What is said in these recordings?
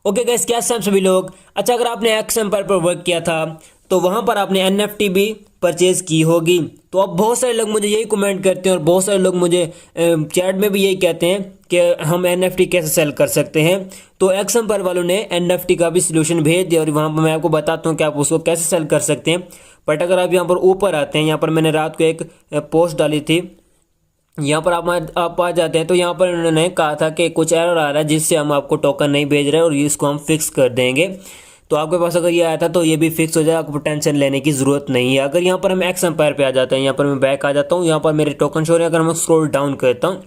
Okay guys, क्या सब सभी लोग। अच्छा, अगर आपने एक्स एम्पायर पर वर्क किया था तो वहां पर आपने एनएफटी भी परचेज की होगी। तो अब बहुत सारे लोग मुझे यही कमेंट करते हैं और बहुत सारे लोग मुझे चैट में भी यही कहते हैं कि हम एनएफटी कैसे सेल कर सकते हैं। तो एक्स एम्पायर वालों ने एनएफटी का भी सोल्यूशन भेज दिया और वहां पर मैं आपको बताता हूँ कि आप उसको कैसे सेल कर सकते हैं। बट अगर आप यहाँ पर ऊपर आते हैं, यहाँ पर मैंने रात को एक पोस्ट डाली थी, यहाँ पर आप आ जाते हैं तो यहाँ पर उन्होंने कहा था कि कुछ एरर आ रहा है जिससे हम आपको टोकन नहीं भेज रहे और इसको हम फिक्स कर देंगे। तो आपके पास अगर ये आया था तो ये भी फिक्स हो जाए, आपको टेंशन लेने की ज़रूरत नहीं है। अगर यहाँ पर हम एक्स एम्पायर पे आ जाते हैं, यहाँ पर मैं बैक आ जाता हूँ, यहाँ पर मेरे टोकन शो रहे हैं। अगर मैं स्क्रॉल डाउन करता हूँ,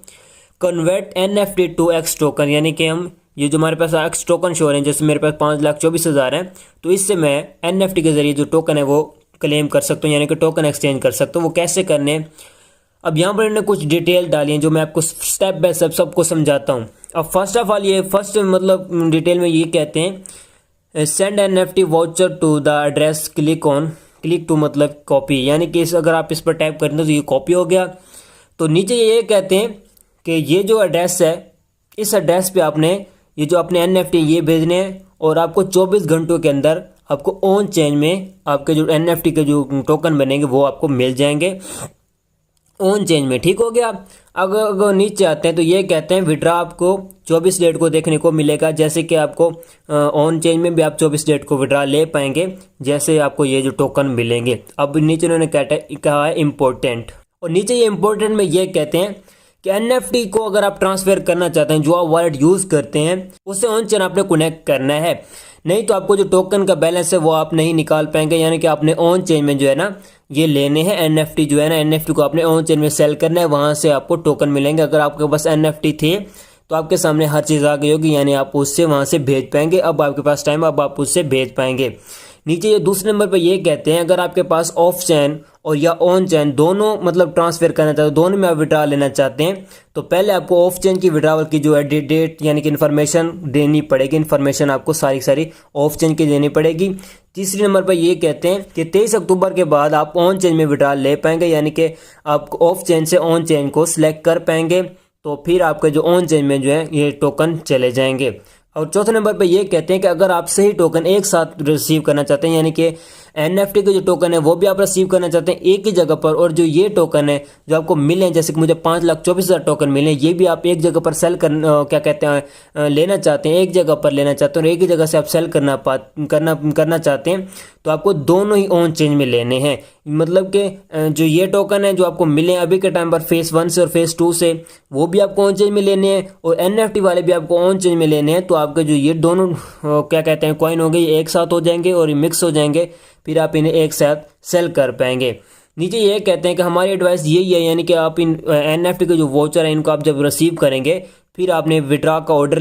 convert NFT to X token, यानी कि हम ये जो हमारे पास एक्स टोकन शो रहे हैं, जैसे मेरे पास 5,24,000 है, तो इससे मैं एनएफटी के जरिए जो टोकन है वो क्लेम कर सकता हूँ, यानी कि टोकन एक्सचेंज कर सकता हूँ। वो कैसे करने, अब यहाँ पर इन्होंने कुछ डिटेल डाली है जो मैं आपको स्टेप बाय स्टेप सबको समझाता हूँ। अब फर्स्ट ऑफ ऑल ये फर्स्ट मतलब डिटेल में ये कहते हैं send NFT voucher to the address click to मतलब कॉपी, यानी कि अगर आप इस पर टाइप करते हैं तो ये कॉपी हो गया। तो नीचे ये कहते हैं कि ये जो एड्रेस है, इस एड्रेस पे आपने ये जो अपने एनएफटी ये भेजने हैं और आपको 24 घंटों के अंदर आपको ऑन चेन में आपके जो एनएफटी के जो टोकन बनेंगे वो आपको मिल जाएंगे ऑन चेंज में। ठीक हो गया। अगर नीचे आते हैं तो ये कहते हैं विड्रा आपको 24 डेट को देखने को मिलेगा, जैसे कि आपको ऑन चेंज में भी आप 24 डेट को विड्रा ले पाएंगे, जैसे आपको ये जो टोकन मिलेंगे। अब नीचे उन्होंने कहा है इम्पोर्टेंट, और नीचे ये इम्पोर्टेंट में ये कहते हैं कि एनएफटी को अगर आप ट्रांसफर करना चाहते हैं, जो आप वॉलेट यूज करते हैं उससे ऑन चेन आपने कनेक्ट करना है, नहीं तो आपको जो टोकन का बैलेंस है वो आप नहीं निकाल पाएंगे। यानी कि आपने ऑन चेन में जो है ना ये लेने हैं एनएफटी, जो है ना एनएफटी को आपने ऑन चेन में सेल करना है, वहां से आपको टोकन मिलेंगे। अगर आपके पास एनएफटी थे तो आपके सामने हर चीज़ आ गई होगी, यानी आप उससे वहां से भेज पाएंगे। अब आपके पास टाइम, अब आप उससे भेज पाएंगे। नीचे ये दूसरे नंबर पर ये कहते हैं अगर आपके पास ऑफ चैन और या ऑन चैन दोनों मतलब ट्रांसफर करना चाहते हो, दोनों में आप विड्रॉ लेना चाहते हैं, तो पहले आपको ऑफ चैन की विड्रॉवल की जो है डेट यानी कि इन्फॉर्मेशन देनी पड़ेगी। इन्फॉर्मेशन आपको सारी सारी ऑफ चैन की देनी पड़ेगी। तीसरे नंबर पर ये कहते हैं कि 23 अक्टूबर के बाद आप ऑन चेन में विड्रॉ ले पाएंगे, यानी कि आप ऑफ चेन से ऑन चेन को सिलेक्ट कर पाएंगे, तो फिर आपके जो ऑन चेन में जो है ये टोकन चले जाएंगे। और चौथे नंबर पे ये कहते हैं कि अगर आप सही टोकन एक साथ रिसीव करना चाहते हैं, यानी कि एनएफटी के जो टोकन है वो भी आप रिसीव करना चाहते हैं एक ही जगह पर, और जो ये टोकन है जो आपको मिले हैं, जैसे कि मुझे 5,24,000 टोकन मिले, ये भी आप एक जगह पर सेल लेना चाहते हैं, एक जगह पर लेना चाहते हैं और एक ही जगह से आप सेल करना चाहते हैं, तो आपको दोनों ही ऑन चेंज में लेने हैं। मतलब कि जो ये टोकन है जो आपको मिले अभी के टाइम पर फेज 1 से और फेज 2 से, वो भी आपको ऑन चेंज में लेने हैं और एनएफटी वाले भी आपको ऑन चेंज में लेने हैं। तो आपके जो ये दोनों कॉइन हो गए एक साथ हो जाएंगे और मिक्स हो जाएंगे, फिर आप इन्हें एक साथ सेल कर पाएंगे। नीचे ये कहते हैं कि हमारी एडवाइस यही है, यानी कि आप इन एनएफटी के जो वोचर है इनको आप जब रिसीव करेंगे फिर आपने विड्रॉ का ऑर्डर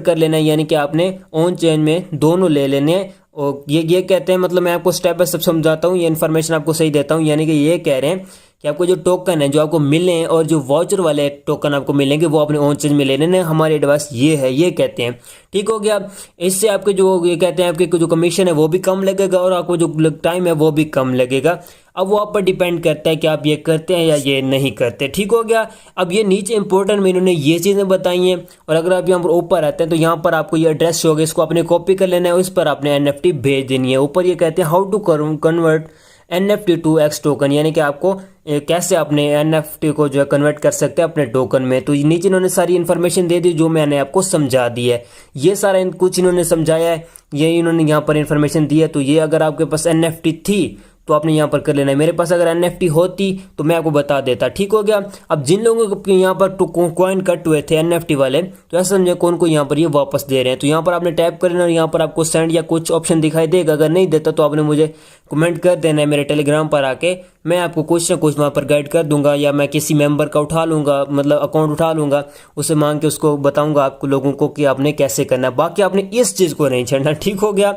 कर लेना है, यानी कि आपने ऑन चेन में दोनों ले लेने हैं। और ये कहते हैं, मतलब मैं आपको स्टेप बाय स्टेप समझाता हूँ, ये इन्फॉर्मेशन आपको सही देता हूँ। यानी कि ये कह रहे हैं कि आपको जो टोकन है जो आपको मिले हैं और जो वाउचर वाले टोकन आपको मिलेंगे वो अपने ऑन चेन में ले लेने हैं। हमारी एडवाइस ये है, ये कहते हैं। ठीक हो गया। इससे आपके जो ये कहते हैं आपके जो कमीशन है वो भी कम लगेगा और आपको जो टाइम है वो भी कम लगेगा। अब वो आप पर डिपेंड करता है कि आप ये करते हैं या ये नहीं करते। ठीक हो गया। अब ये नीचे इंपॉर्टेंट में इन्होंने ये चीज़ें बताई हैं, और अगर आप यहाँ पर ऊपर आते हैं तो यहाँ पर आपको ये एड्रेस होगा, इसको आपने कॉपी कर लेना है, उस पर आपने एनएफटी भेज देनी है। ऊपर ये कहते हैं how to convert NFT to X token, यानी कि आपको कैसे अपने एनएफटी को जो है कन्वर्ट कर सकते हैं अपने टोकन में। तो नीचे इन्होंने सारी इन्फॉर्मेशन दे दी जो मैंने आपको समझा दी है। ये सारा कुछ इन्होंने समझाया है, ये इन्होंने यहाँ पर इन्फॉर्मेशन दी है। तो ये अगर आपके पास एनएफटी थी तो आपने यहाँ पर कर लेना है। मेरे पास अगर एनएफटी होती तो मैं आपको बता देता। ठीक हो गया। अब जिन लोगों के यहाँ पर कॉइन कट हुए थे एनएफटी वाले, तो ऐसा समझे कौन को यहाँ पर ये वापस दे रहे हैं, तो यहाँ पर आपने टैप करना और यहाँ पर आपको सेंड या कुछ ऑप्शन दिखाई देगा। अगर नहीं देता तो आपने मुझे कमेंट कर देना है मेरे टेलीग्राम पर आके, मैं आपको कुछ ना कुछ वहाँ पर गाइड कर दूंगा, या मैं किसी मेंबर का उठा लूँगा, मतलब अकाउंट उठा लूँगा, उसे मांग के उसको बताऊँगा आपको लोगों को कि आपने कैसे करना है। बाकी आपने इस चीज़ को नहीं छेड़ना। ठीक हो गया।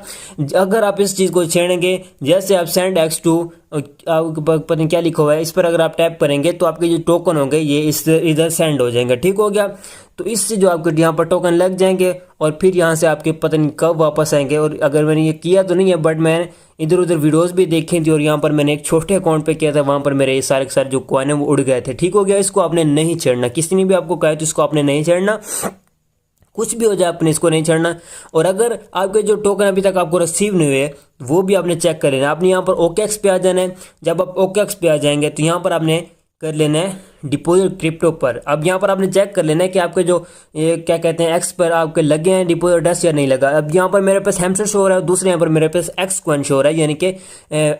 अगर आप इस चीज़ को छेड़ेंगे, जैसे आप सेंड एक्स टू पता नहीं क्या लिखा हुआ है, इस पर अगर आप टैप करेंगे तो आपके जो टोकन होंगे ये इधर सेंड हो जाएंगे। ठीक हो गया। तो इससे जो आपके यहाँ पर टोकन लग जाएंगे और फिर यहाँ से आपके पता नहीं कब वापस आएंगे। और अगर मैंने ये किया तो नहीं है, बट मैंने इधर उधर वीडियोस भी देखी थी और यहाँ पर मैंने एक छोटे अकाउंट पे किया था, वहाँ पर मेरे ये सारे के सारे जो कॉइन है वो उड़ गए थे। ठीक हो गया। इसको आपने नहीं छेड़ना, किसी ने भी आपको कहा तो इसको आपने नहीं छेड़ना। कुछ भी हो जाए अपने इसको नहीं छोड़ना। और अगर आपके जो टोकन अभी तक आपको रिसीव नहीं हुए वो भी आपने चेक कर लेना। आपने यहाँ पर OKX पे आ जाना है। जब आप OKX पे आ जाएंगे तो यहाँ पर आपने कर लेना है डिपॉजिट क्रिप्टो पर। अब यहाँ पर आपने चेक कर लेना है कि आपके जो ये क्या कहते हैं एक्स पर आपके लगे हैं डिपॉजिट एड्रेस या नहीं लगा। अब यहाँ पर मेरे पास हैमस्टर शो हो रहा है, दूसरे यहाँ पर मेरे पास एक्स कॉइन शो हो रहा है, यानी कि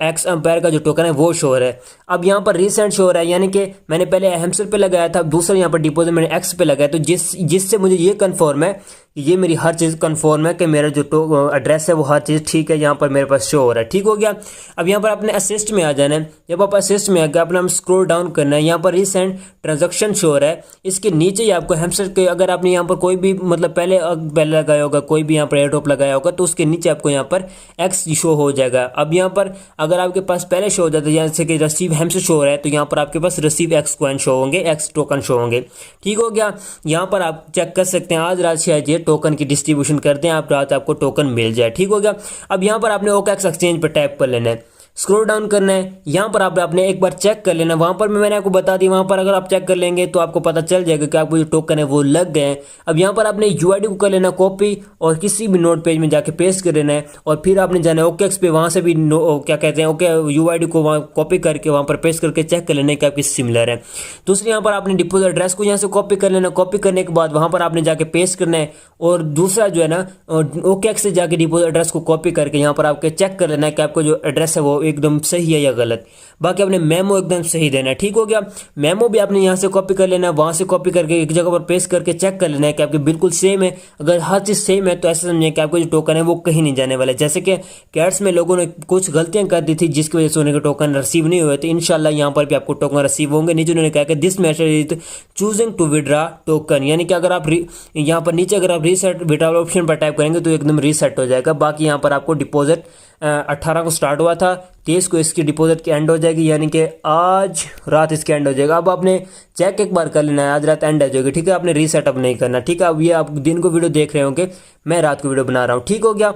एक्स एम्पायर का जो टोकन है वो शो हो रहा है। अब यहाँ पर रिसेंट शो हो रहा है, यानी कि मैंने पहले हैमस्टर पे लगाया था, दूसरा यहाँ पर डिपॉजिट मैंने एक्स पे लगाया। तो जिससे मुझे ये कन्फर्म है, ये मेरी हर चीज़ कन्फर्म है कि मेरा जो एड्रेस है वो हर चीज़ ठीक है, यहाँ पर मेरे पास शो हो रहा है। ठीक हो गया। अब यहाँ पर अपने असिस्ट में आ जाना है। जब आप असिस्ट में आ गए अपना स्क्रॉल डाउन करना है, यहाँ पर रिसेंट ट्रांजैक्शन शो हो रहा है। इसके नीचे ही आपको हैमस्टर के अगर आपने यहाँ पर कोई भी मतलब पहले लगाया होगा, कोई भी यहाँ पर एयर ड्रॉप लगाया होगा, तो उसके नीचे आपको यहाँ पर एक्स शो हो जाएगा। अब यहाँ पर अगर आपके पास पहले शो हो जाता है जैसे कि रिसीव हैमस्टर शो हो रहा है, तो यहाँ पर आपके पास रिसीव एक्स कॉइन शो होंगे, एक्स टोकन शो होंगे। ठीक हो गया। यहाँ पर आप चेक कर सकते हैं आज रात शायद ये टोकन की डिस्ट्रीब्यूशन करते हैं, आप रात आपको टोकन मिल जाए। ठीक हो गया। अब यहाँ पर आपने OKX एक्सचेंज पर टैप कर लेना है, स्क्रॉल डाउन करना है। यहाँ पर आपने एक बार चेक कर लेना। वहाँ पर मैंने आपको बता दी, वहाँ पर अगर आप चेक कर लेंगे तो आपको पता चल जाएगा कि आपको जो टोकन है वो लग गए हैं। अब यहाँ पर आपने UID को कर लेना कॉपी और किसी भी नोट पेज में जाके पेस्ट कर लेना है। और फिर आपने जाना है OKX पे, वहाँ से भी क्या कहते हैं UID को वहाँ कॉपी करके वहाँ पर पेस्ट करके चेक कर लेना है कि आपकी सिमिलर है। दूसरी यहाँ पर आपने डिपॉजिट एड्रेस को यहाँ से कॉपी कर लेना। कॉपी करने के बाद वहाँ पर आपने जाके पेस्ट करना है। और दूसरा जो है ना OKX से जाके डिपॉजिट एड्रेस को कॉपी करके यहाँ पर आपके चेक कर लेना है कि आपको जो एड्रेस है वो एकदम सही है या गलत। बाकी आपने मेमो एकदम सही देना है। ठीक हो गया। मेमो भी आपने यहाँ से कॉपी कर लेना है, वहाँ से कॉपी करके एक जगह पर पेस्ट करके चेक कर लेना है कि आपके बिल्कुल सेम है। अगर हर चीज़ सेम है तो ऐसा समझें कि आपको जो टोकन है वो कहीं नहीं जाने वाला है। जैसे कि कैट्स में लोगों ने कुछ गलतियाँ कर दी थी जिसकी वजह से उन्हें टोकन रिसीव नहीं हुए थे। इंशाल्लाह यहाँ पर भी आपको टोकन रिसीव होंगे। नीचे उन्होंने कहा कि this message is choosing to withdraw token, यानी कि अगर आप यहाँ पर नीचे अगर आप रीसेट विड्रॉल ऑप्शन पर टाइप करेंगे तो एकदम रीसेट हो जाएगा। बाकी यहाँ पर आपको डिपॉजिट 18 को स्टार्ट हुआ था, 23 को इसकी डिपॉजिट की एंड हो जाएगी, यानी कि आज रात इसकी एंड हो जाएगा। अब आपने चेक एक बार कर लेना है, आज रात एंड हो जाएगी। ठीक है। आपने रीसेटअप नहीं करना। ठीक है। अब ये आप दिन को वीडियो देख रहे होंगे, मैं रात को वीडियो बना रहा हूँ। ठीक हो गया।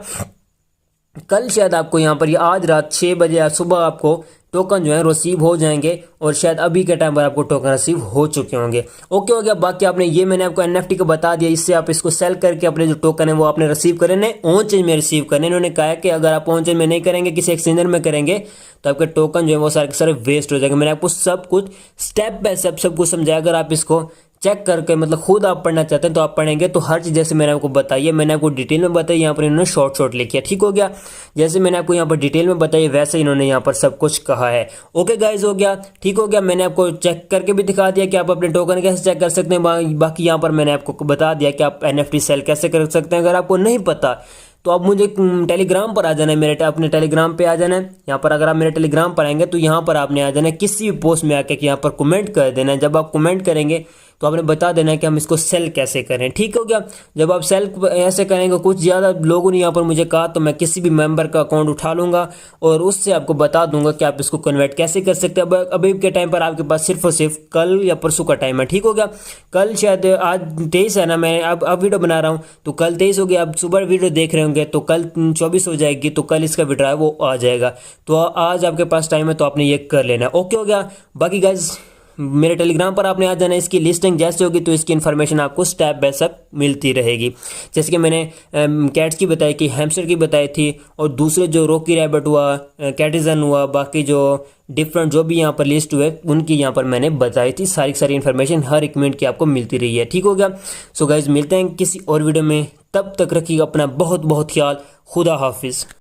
कल शायद आपको यहाँ पर आज रात 6 बजे या सुबह आपको टोकन जो है रिसीव हो जाएंगे और शायद अभी के टाइम पर आपको टोकन रिसीव हो चुके होंगे। ओके हो गया। बाकी आपने ये मैंने आपको NFT को बता दिया, इससे आप इसको सेल करके अपने जो टोकन है वो आपने रिसीव करने ऑन चेंज में रिसीव करने। इन्होंने कहा है कि अगर आप ऑन चेंज में नहीं करेंगे, किसी एक्सचेंजर में करेंगे तो आपके टोकन जो है वो सारे वेस्ट हो जाएंगे। मैंने आपको सब कुछ स्टेप बाय स्टेप सब कुछ समझाया। अगर आप इसको चेक करके मतलब खुद आप पढ़ना चाहते हैं तो आप पढ़ेंगे तो हर चीज़ जैसे मैंने आपको बताई है, मैंने आपको डिटेल में बताई, यहाँ पर इन्होंने शॉर्ट लिखी है। ठीक हो गया। जैसे मैंने आपको यहाँ पर डिटेल में बताई वैसे इन्होंने यहाँ पर सब कुछ कहा है। ओके गाइज, हो गया। ठीक हो गया। मैंने आपको चेक करके भी दिखा दिया कि आप अपने टोकन कैसे चेक कर सकते हैं। बाकी यहाँ पर मैंने आपको बता दिया कि आप NFT सेल कैसे कर सकते हैं। अगर आपको नहीं पता तो आप मुझे टेलीग्राम पर आ जाना है, मेरे अपने टेलीग्राम पे आ जाना है। यहाँ पर अगर आप मेरे टेलीग्राम पर आएंगे तो यहाँ पर आपने आ जाना है, किसी भी पोस्ट में आके यहाँ पर कमेंट कर देना है। जब आप कमेंट करेंगे तो आपने बता देना है कि हम इसको सेल कैसे करें। ठीक हो गया। जब आप सेल ऐसे करेंगे, कुछ ज़्यादा लोगों ने यहाँ पर मुझे कहा, तो मैं किसी भी मेंबर का अकाउंट उठा लूँगा और उससे आपको बता दूंगा कि आप इसको कन्वर्ट कैसे कर सकते हैं। अभी के टाइम पर आपके पास सिर्फ और सिर्फ कल या परसों का टाइम है। ठीक हो गया। कल शायद आज 23 है ना, मैं अब वीडियो बना रहा हूँ तो कल 23 हो गया। आप सुबह वीडियो देख रहे होंगे तो कल 24 हो जाएगी, तो कल इसका विड्रॉ है वो आ जाएगा। तो आज आपके पास टाइम है तो आपने ये कर लेना है। ओके हो गया। बाकी गाइज मेरे टेलीग्राम पर आपने आ जाना है। इसकी लिस्टिंग जैसे होगी तो इसकी इन्फॉर्मेशन आपको स्टेप बाय स्टेप मिलती रहेगी। जैसे कि मैंने कैट्स की बताई कि हैमस्टर की बताई थी, और दूसरे जो रॉकी रैबिट हुआ, कैटिजन हुआ, बाकी जो डिफरेंट जो भी यहाँ पर लिस्ट हुए उनकी यहाँ पर मैंने बताई थी। सारी इन्फॉर्मेशन हर एक मिनट की आपको मिलती रही है। ठीक हो गया। सो गाइज मिलते हैं किसी और वीडियो में, तब तक रखिएगा अपना बहुत बहुत ख्याल। खुदा हाफिज़।